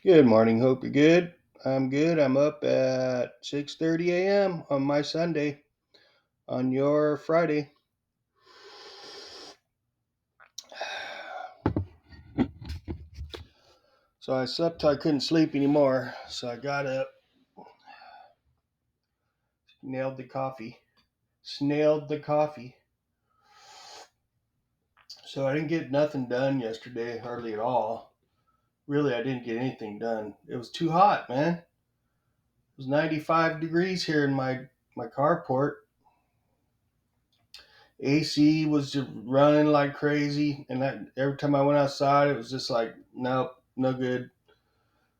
Good morning. Hope you're good. I'm good. I'm up at 6:30 a.m. on my Sunday. On your Friday. So I slept till I couldn't sleep anymore. So I got up, nailed the coffee, snailed the coffee. So I didn't get nothing done yesterday, hardly at all. Really, I didn't get anything done. It was too hot, man. It was 95 degrees here in my carport. AC was just running like crazy, and every time I went outside, it was just like, nope, no good.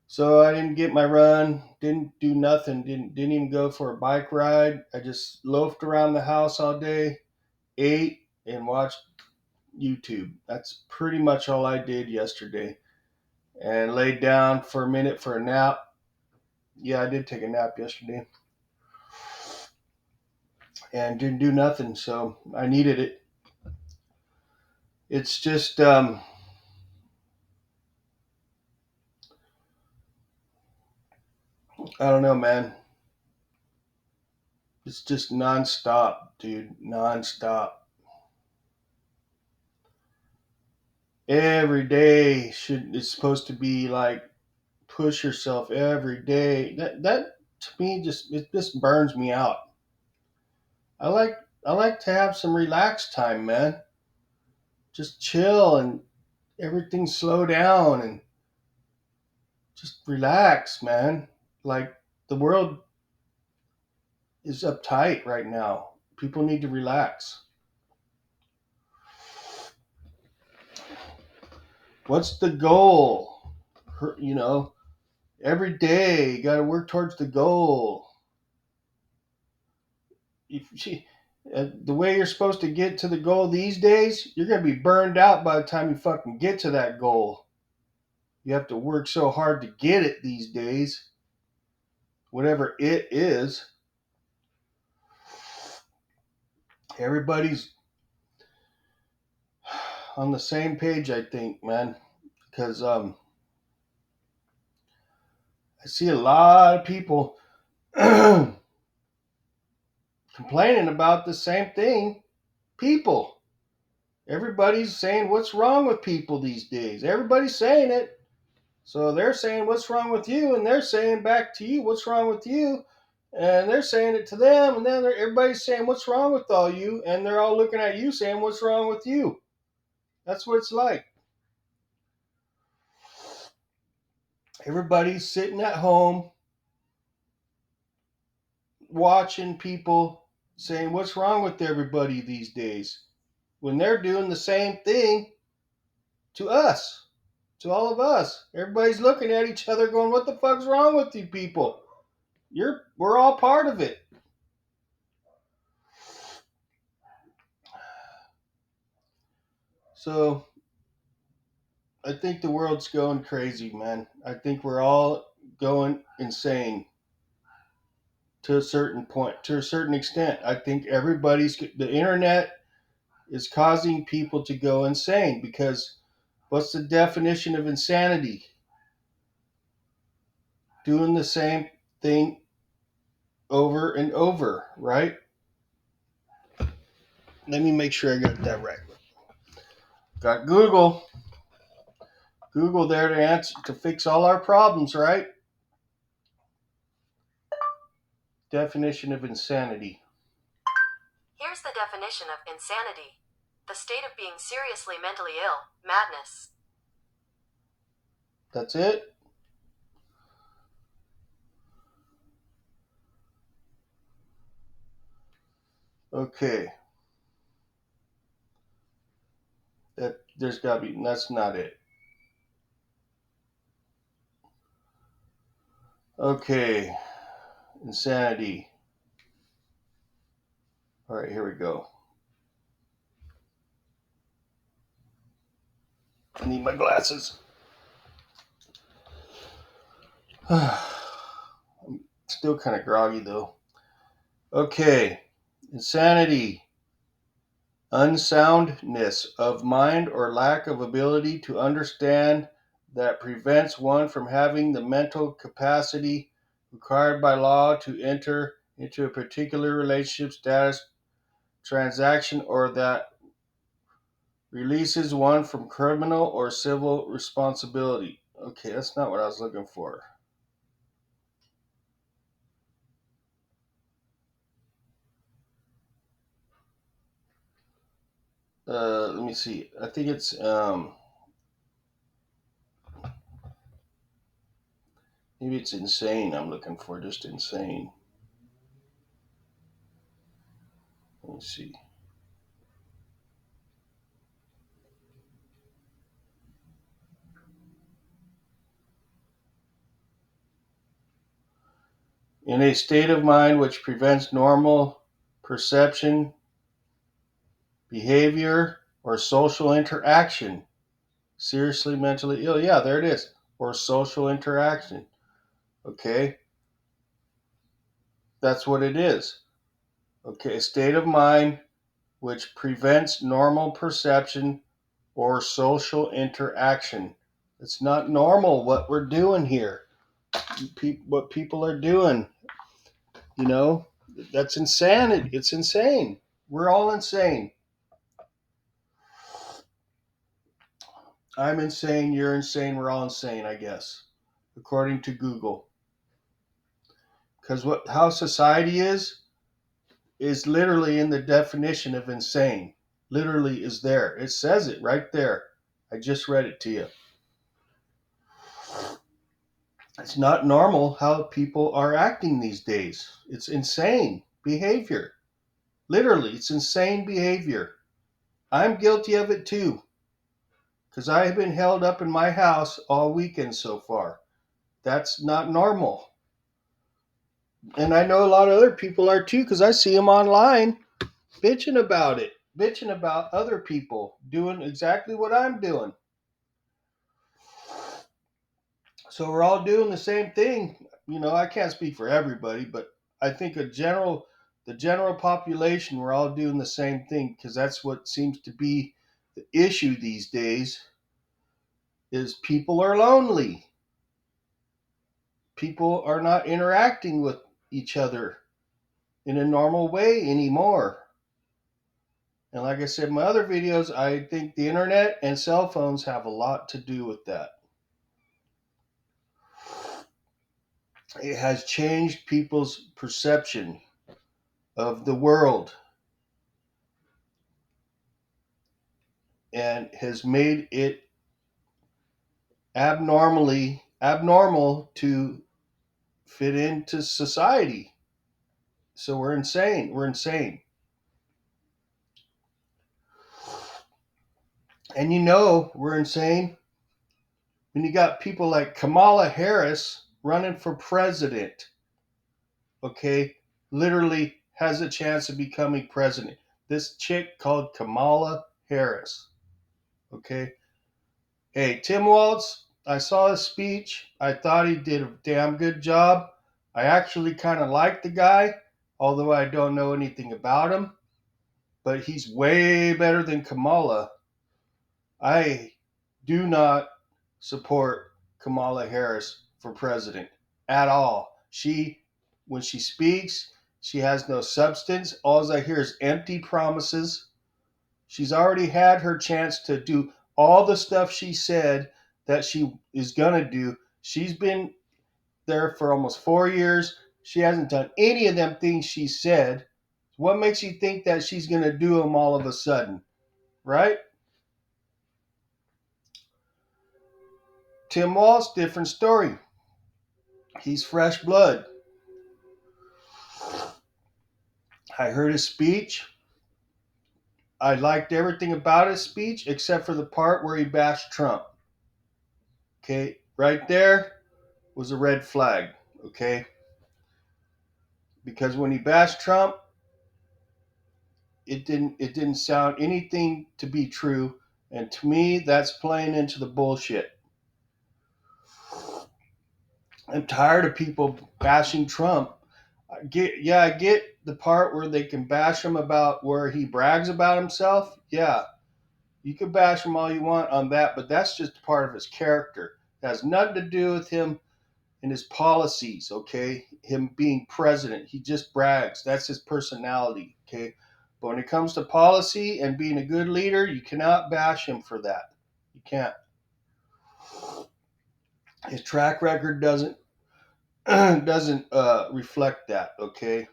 So I didn't get my run, didn't do nothing, didn't even go for a bike ride. I just loafed around the house all day, ate, and watched YouTube. That's pretty much all I did yesterday. And laid down for a minute for a nap. Yeah, I did take a nap yesterday. And didn't do nothing, so I needed it. It's just I don't know, man. It's just nonstop, dude. Nonstop. Every day should it's supposed to be like push yourself every day. That to me just burns me out. I like I like to have some relaxed time, man. Just chill and everything slow down and just relax, man. Like the world is uptight right now. People need to relax. What's the goal? You know, every day you got to work towards the goal. If she, the way you're supposed to get to the goal these days, you're gonna be burned out by the time you fucking get to that goal. You have to work so hard to get it these days, whatever it is. Everybody's on the same page, I think, man, because I see a lot of people complaining about the same thing. People, everybody's saying what's wrong with people these days. Everybody's saying it. So they're saying, what's wrong with you? And they're saying back to you, what's wrong with you? And they're saying it to them. And then everybody's saying, what's wrong with all you? And they're all looking at you saying, what's wrong with you? That's what it's like. Everybody's sitting at home watching people saying, what's wrong with everybody these days? When they're doing the same thing to us, to all of us. Everybody's looking at each other going, what the fuck's wrong with you people? We're all part of it. So I think the world's going crazy, man. I think we're all going insane to a certain point, to a certain extent. I think the internet is causing people to go insane because what's the definition of insanity? Doing the same thing over and over, right? Let me make sure I got that right. Got Google there to answer to fix all our problems, right? Definition of insanity. Here's the definition of insanity: the state of being seriously mentally ill, madness. That's it? Okay. There's gotta be that's not it. Okay. Insanity. Alright, here we go. I need my glasses. I'm still kind of groggy though. Okay. Insanity. Unsoundness of mind or lack of ability to understand that prevents one from having the mental capacity required by law to enter into a particular relationship status transaction or that releases one from criminal or civil responsibility. Okay, that's not what I was looking for. Let me see. I think it's maybe it's insane. I'm looking for just insane. Let me see. In a state of mind which prevents normal perception, behavior, or social interaction. Seriously mentally ill. Yeah, there it is. Or social interaction. Okay, that's what it is. Okay, a state of mind which prevents normal perception or social interaction. It's not normal what we're doing here. What people are doing, you know, that's insanity. It's insane. We're all insane. I'm insane. You're insane. We're all insane, I guess, according to Google. Because what how society is literally in the definition of insane. Literally is there. It says it right there. I just read it to you. It's not normal how people are acting these days. It's insane behavior. Literally, it's insane behavior. I'm guilty of it too, because I have been held up in my house all weekend so far. That's not normal. And I know a lot of other people are too, because I see them online bitching about it, bitching about other people doing exactly what I'm doing. So we're all doing the same thing. You know, I can't speak for everybody, but I think the general population, we're all doing the same thing because that's what seems to be the issue these days is people are lonely. People are not interacting with each other in a normal way anymore. And like I said in my other videos, I think the internet and cell phones have a lot to do with that. It has changed people's perception of the world and has made it abnormal to fit into society. So we're insane. We're insane. And you know we're insane when you got people like Kamala Harris running for president, okay? Literally has a chance of becoming president. This chick called Kamala Harris, okay? Hey, Tim Waltz, I saw his speech. I thought he did a damn good job. I actually kind of like the guy, although I don't know anything about him. But he's way better than Kamala. I do not support Kamala Harris for president at all. When she speaks, she has no substance. All I hear is empty promises. She's already had her chance to do all the stuff she said that she is going to do. She's been there for almost 4 years. She hasn't done any of them things she said. What makes you think that she's going to do them all of a sudden, right? Tim Walz, different story. He's fresh blood. I heard his speech. I liked everything about his speech except for the part where he bashed Trump. Okay, right there was a red flag. Okay, because when he bashed Trump, it didn't sound anything to be true, and to me, that's playing into the bullshit. I'm tired of people bashing Trump. I get the part where they can bash him about where he brags about himself. Yeah, you can bash him all you want on that, but that's just part of his character. It has nothing to do with him and his policies, okay? Him being president, he just brags. That's his personality, okay? But when it comes to policy and being a good leader, you cannot bash him for that. You can't. His track record doesn't reflect that, okay?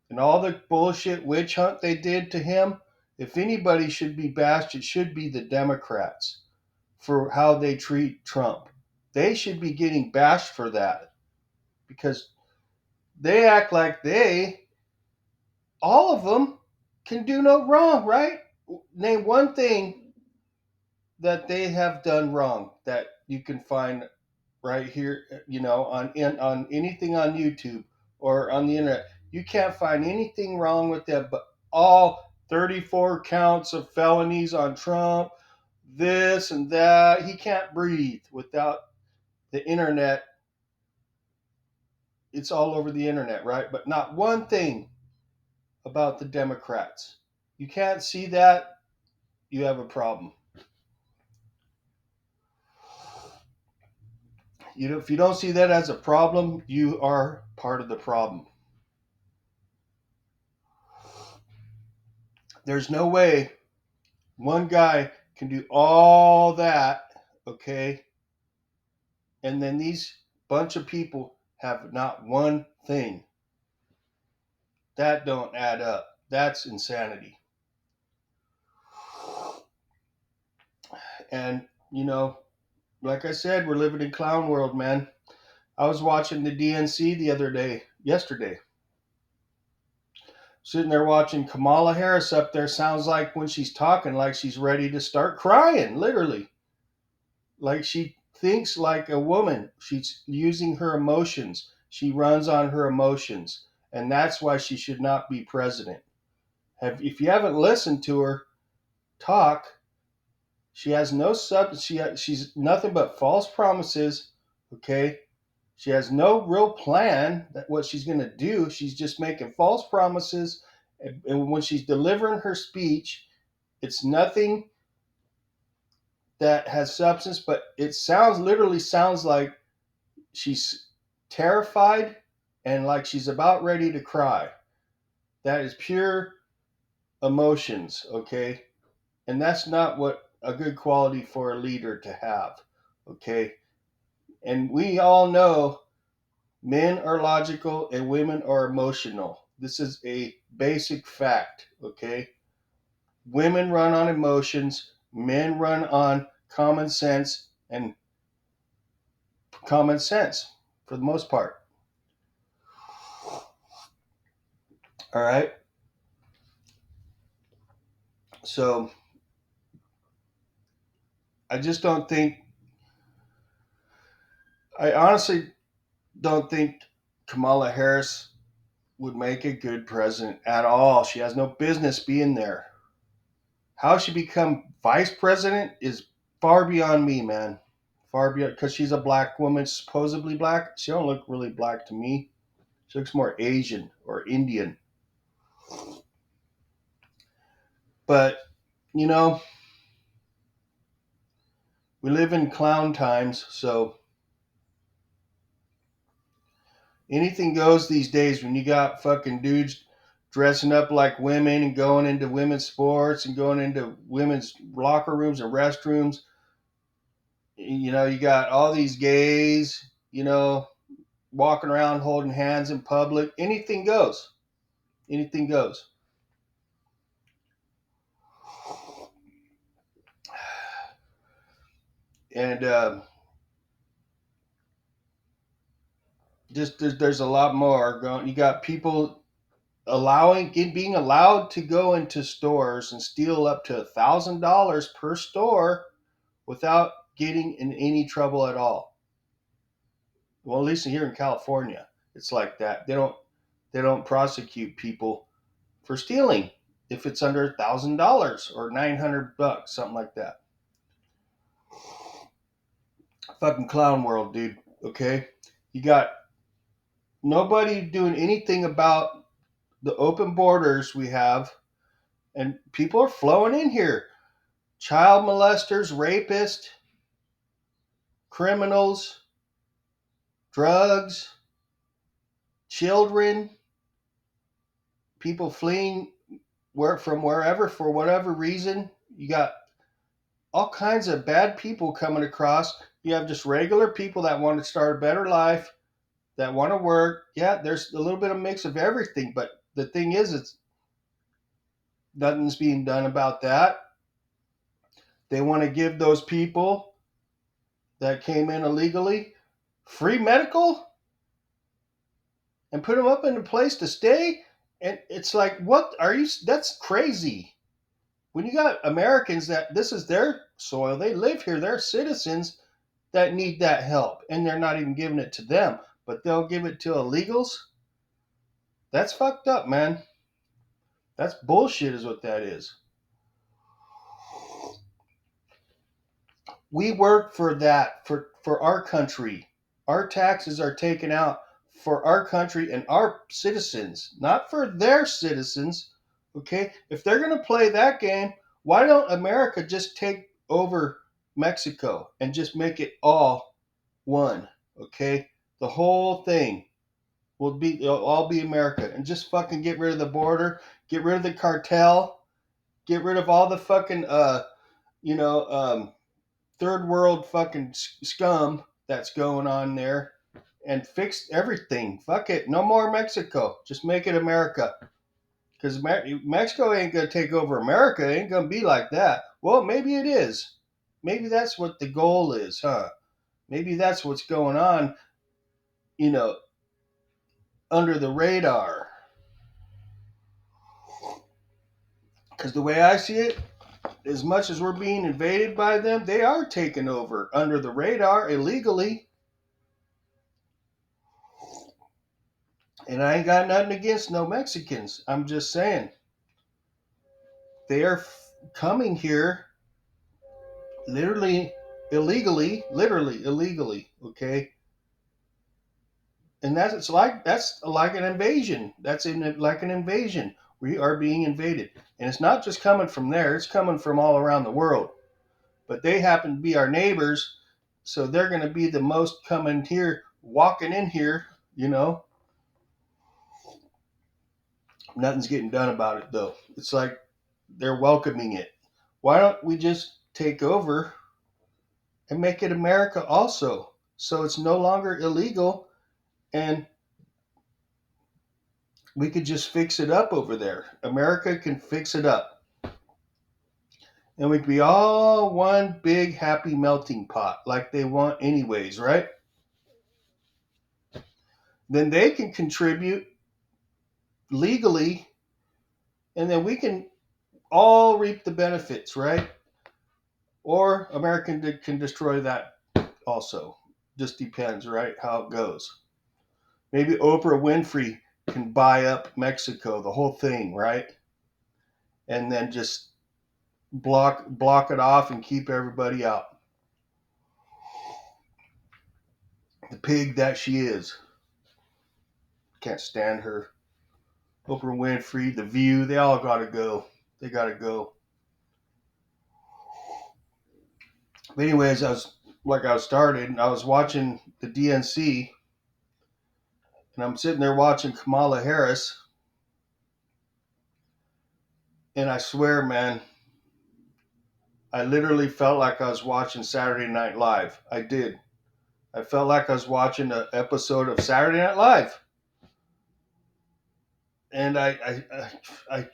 And all the bullshit witch hunt they did to him, if anybody should be bashed, it should be the Democrats for how they treat Trump. They should be getting bashed for that because they act like all of them, can do no wrong, right? Name one thing that they have done wrong that you can find right here, on anything on YouTube or on the internet. You can't find anything wrong with them, but all 34 counts of felonies on Trump, this and that. He can't breathe without the internet. It's all over the internet, right? But not one thing about the Democrats. You can't see that, you have a problem. If you don't see that as a problem, you are part of the problem. There's no way one guy can do all that, okay, and then these bunch of people have not one thing. That don't add up. That's insanity. And like I said, we're living in clown world, man. I was watching the DNC the other day, yesterday. Sitting there watching Kamala Harris up there, sounds like when she's talking, like she's ready to start crying, literally. Like she thinks like a woman. She's using her emotions. She runs on her emotions. And that's why she should not be president. If you haven't listened to her talk, she has no substance. She's nothing but false promises. Okay, she has no real plan that what she's going to do. She's just making false promises, and when she's delivering her speech, it's nothing that has substance. But it literally sounds like she's terrified and like she's about ready to cry. That is pure emotions, okay? And that's not what a good quality for a leader to have, okay? And we all know men are logical and women are emotional. This is a basic fact, okay? Women run on emotions, men run on and common sense for the most part. All right? So I just don't think, I honestly don't think Kamala Harris would make a good president at all. She has no business being there. How she become vice president is far beyond me, man. Far beyond, because she's a black woman, supposedly black. She don't look really black to me. She looks more Asian or Indian. But you know, we live in clown times, so anything goes these days. When you got fucking dudes dressing up like women and going into women's sports and going into women's locker rooms and restrooms, you got all these gays, walking around holding hands in public. Anything goes. Anything goes. And just there's a lot more going. You got people being allowed to go into stores and steal up to $1,000 per store without getting in any trouble at all. Well, at least here in California, it's like that. They don't prosecute people for stealing if it's under $1,000 or $900, something like that. Fucking clown world, dude. Okay, you got nobody doing anything about the open borders we have, and people are flowing in here. Child molesters, rapists, criminals, drugs, children, people fleeing from wherever for whatever reason. You got all kinds of bad people coming across. You have just regular people that want to start a better life, that want to work. Yeah, there's a little bit of mix of everything, but the thing is, it's nothing's being done about that. They want to give those people that came in illegally free medical and put them up in a place to stay. And it's like, what are you? That's crazy. When you got Americans that this is their soil, they live here, they're citizens that need that help, and they're not even giving it to them, but they'll give it to illegals. That's fucked up, man. That's bullshit, is what that is. We work for that, for our country. Our taxes are taken out for our country and our citizens, not for their citizens. Okay? If they're going to play that game, why don't America just take over Mexico and just make it all one? Okay? The whole thing will be, it'll all be America, and just fucking get rid of the border, get rid of the cartel, get rid of all the fucking you know, third world fucking scum that's going on there, and fix everything. Fuck it. No more Mexico. Just make it America. Because Mexico ain't going to take over America. It ain't going to be like that. Well, maybe it is. Maybe that's what the goal is, huh? Maybe that's what's going on, you know, under the radar. Because the way I see it, as much as we're being invaded by them, they are taking over under the radar illegally. And I ain't got nothing against no Mexicans. I'm just saying they are coming here literally illegally. Okay, and that's like an invasion. Like an invasion. We are being invaded, and it's not just coming from there. It's coming from all around the world. But they happen to be our neighbors, so they're going to be the most coming here, walking in here. You know, nothing's getting done about it though. It's like they're welcoming it. Why don't we just take over and make it America also? So it's no longer illegal, and we could just fix it up over there. America can fix it up. And we could be all one big happy melting pot like they want, anyways, right? Then they can contribute legally, and then we can all reap the benefits, right? Or America can destroy that also. Just depends, right? How it goes. Maybe Oprah Winfrey can buy up Mexico, the whole thing, right? And then just block it off and keep everybody out. The pig that she is. Can't stand her. Oprah Winfrey, The View, they all gotta go. They gotta go. But anyways, I was started. I was watching the DNC, and I'm sitting there watching Kamala Harris, and I swear, man, I literally felt like I was watching Saturday Night Live. I did. I felt like I was watching an episode of Saturday Night Live, and I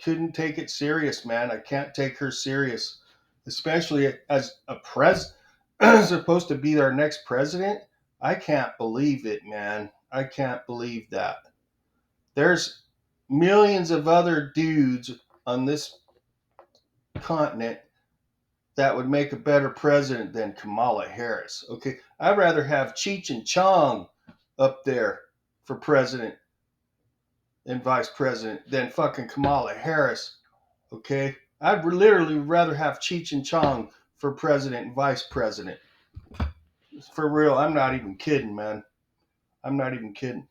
couldn't take it serious, man. I can't take her serious, especially as a supposed to be our next president. I can't believe it, man. I can't believe that. There's millions of other dudes on this continent that would make a better president than Kamala Harris. Okay, I'd rather have Cheech and Chong up there for president and vice president than fucking Kamala Harris. Okay, I'd literally rather have Cheech and Chong for president and vice president. For real, I'm not even kidding, man. I'm not even kidding.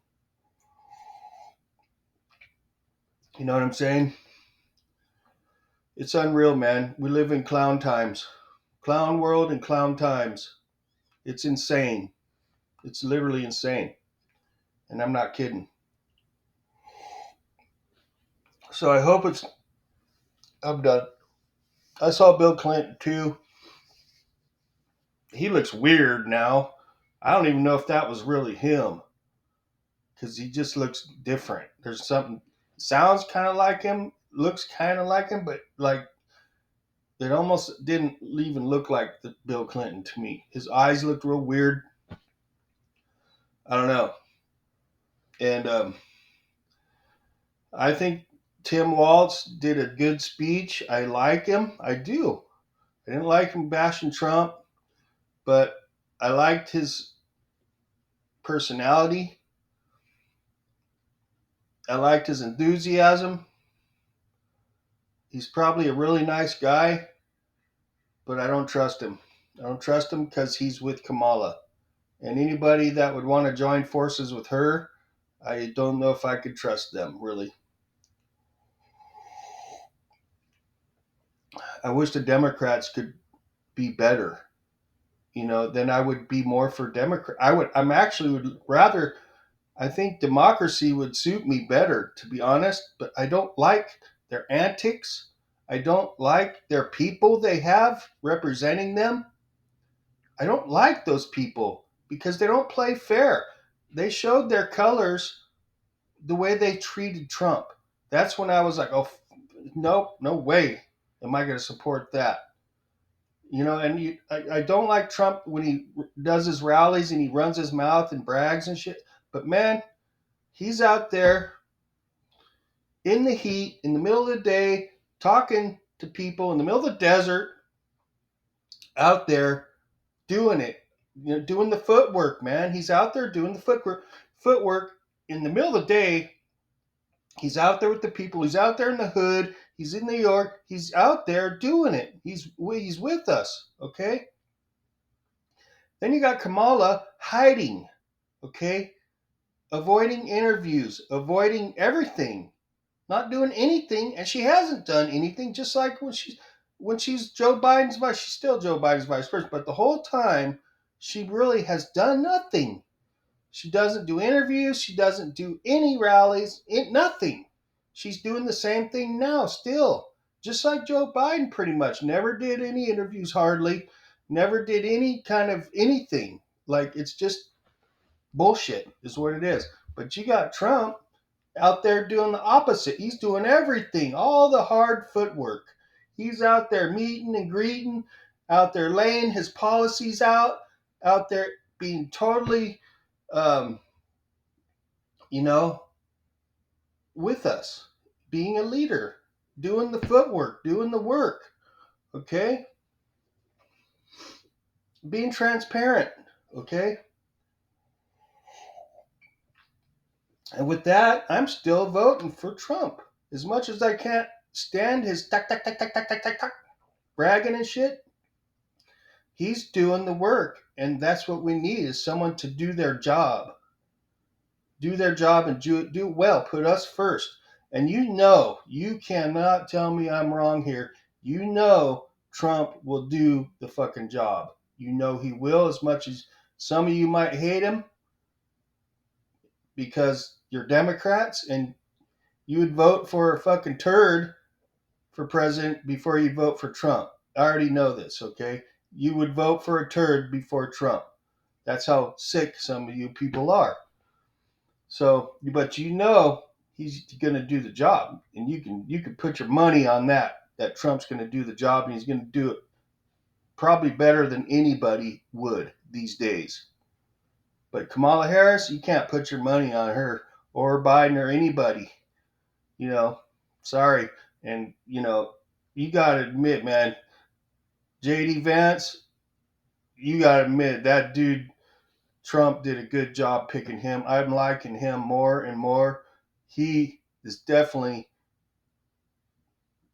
You know what I'm saying? It's unreal, man. We live in clown times, clown world and clown times. It's insane. It's literally insane. And I'm not kidding. So I hope it's. I'm done. I saw Bill Clinton too. He looks weird now. I don't even know if that was really him because he just looks different. There's something. Sounds kind of like him. Looks kind of like him, but like it almost didn't even look like the Bill Clinton to me. His eyes looked real weird. I don't know. And I think Tim Walz did a good speech. I like him. I do. I didn't like him bashing Trump, but I liked his personality. I liked his enthusiasm. He's probably a really nice guy, but I don't trust him. I don't trust him because he's with Kamala. And anybody that would want to join forces with her, I don't know if I could trust them, really. I wish the Democrats could be better. Then I would be more for Democrat. I'm actually would rather. I think democracy would suit me better, to be honest. But I don't like their antics. I don't like their people they have representing them. I don't like those people because they don't play fair. They showed their colors the way they treated Trump. That's when I was like, oh, nope, no way am I going to support that. I don't like Trump when he does his rallies and he runs his mouth and brags and shit. But man, he's out there in the heat, in the middle of the day, talking to people in the middle of the desert, out there doing it, doing the footwork, man. He's out there doing the footwork in the middle of the day. He's out there with the people. He's out there in the hood. He's in New York. He's out there doing it. He's with us, okay? Then you got Kamala hiding, okay? Avoiding interviews, avoiding everything, not doing anything, and she hasn't done anything. Just like when she's Joe Biden's vice, she's still Joe Biden's vice president, but the whole time she really has done nothing. She doesn't do interviews. She doesn't do any rallies. Nothing. She's doing the same thing now, still, just like Joe Biden. Pretty much never did any interviews, hardly, never did any kind of anything. Like it's just bullshit, is what it is. But you got Trump out there doing the opposite. He's doing everything, all the hard footwork. He's out there meeting and greeting, out there laying his policies out there being totally, um, you know, with us, being a leader, doing the footwork, doing the work, okay? Being transparent, okay? And with that, I'm still voting for Trump. As much as I can't stand his tack, tack, tack, tack, tack, tack, tack, tack, bragging and shit, he's doing the work. And that's what we need is someone to do their job. Do their job and do it well. Put us first. And you cannot tell me I'm wrong here. Trump will do the fucking job. He will, as much as some of you might hate him because you're Democrats and you would vote for a fucking turd for president before you vote for Trump. I already know this, okay? You would vote for a turd before Trump. That's how sick some of you people are. So, but he's going to do the job, and you can put your money on that Trump's going to do the job, and he's going to do it probably better than anybody would these days. But Kamala Harris, you can't put your money on her or Biden or anybody. You know, sorry, and you got to admit, man, JD Vance, you got to admit that dude Trump did a good job picking him. I'm liking him more and more. He is definitely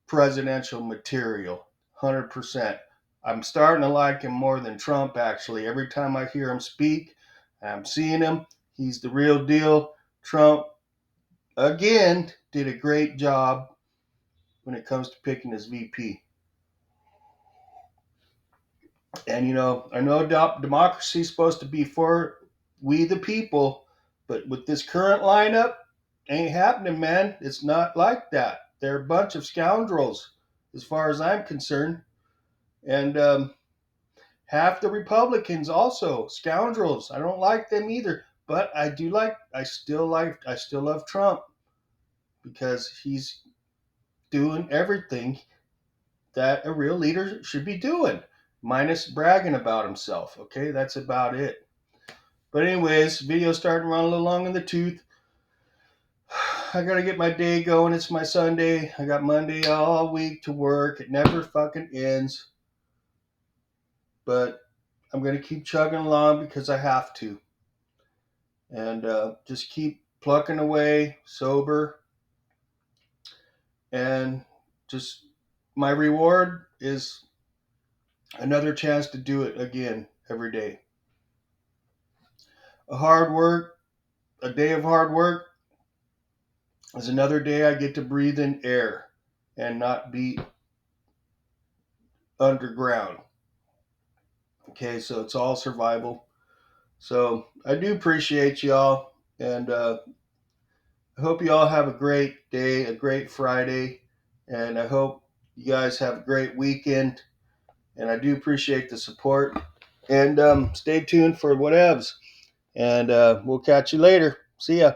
presidential material, 100%. I'm starting to like him more than Trump, actually. Every time I hear him speak, I'm seeing him. He's the real deal. Trump, again, did a great job when it comes to picking his VP. And I know democracy is supposed to be for we the people, but with this current lineup, ain't happening, man. It's not like that. They're a bunch of scoundrels, as far as I'm concerned, and half the Republicans also scoundrels. I don't like them either, but I still love Trump because he's doing everything that a real leader should be doing, minus bragging about himself. Okay, that's about it. But anyways, video's starting to run a little long in the tooth. I gotta get my day going. It's my Sunday. I got Monday all week to work. It never fucking ends. But I'm gonna keep chugging along because I have to, and just keep plucking away, sober, and just my reward is another chance to do it again every day. A day of hard work is another day I get to breathe in air and not be underground. Okay, so it's all survival. So I do appreciate y'all, and I hope you all have a great day, a great Friday, and I hope you guys have a great weekend. And I do appreciate the support. And stay tuned for whatevs. And we'll catch you later. See ya.